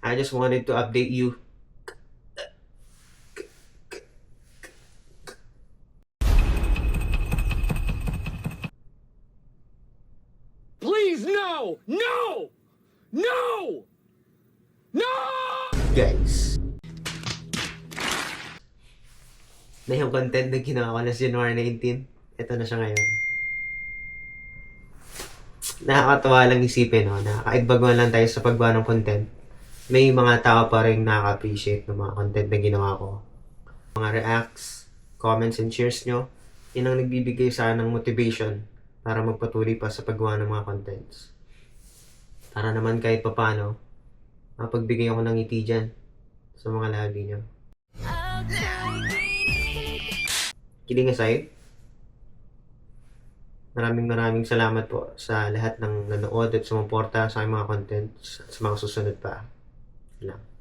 I just wanted to update you. Please, no! No! No! No! Guys. Na yung content na ginawa ko na January 19, ito na siya ngayon. Nakakatawa lang isipin, no? Nakakaibagwan lang tayo sa paggawa ng content. May mga tao pa rin nakaka-appreciate ng mga content na ginawa ko. Mga reacts, comments, and shares nyo, yun ang nagbibigay sa akin ng motivation para magpatuloy pa sa paggawa ng mga contents. Para naman kahit papano, mapagbigay ako ng ngiti dyan sa mga labi nyo. Kidding aside, maraming salamat po sa lahat ng nanood at sumuporta sa aking mga contents at sa mga susunod pa. Lang.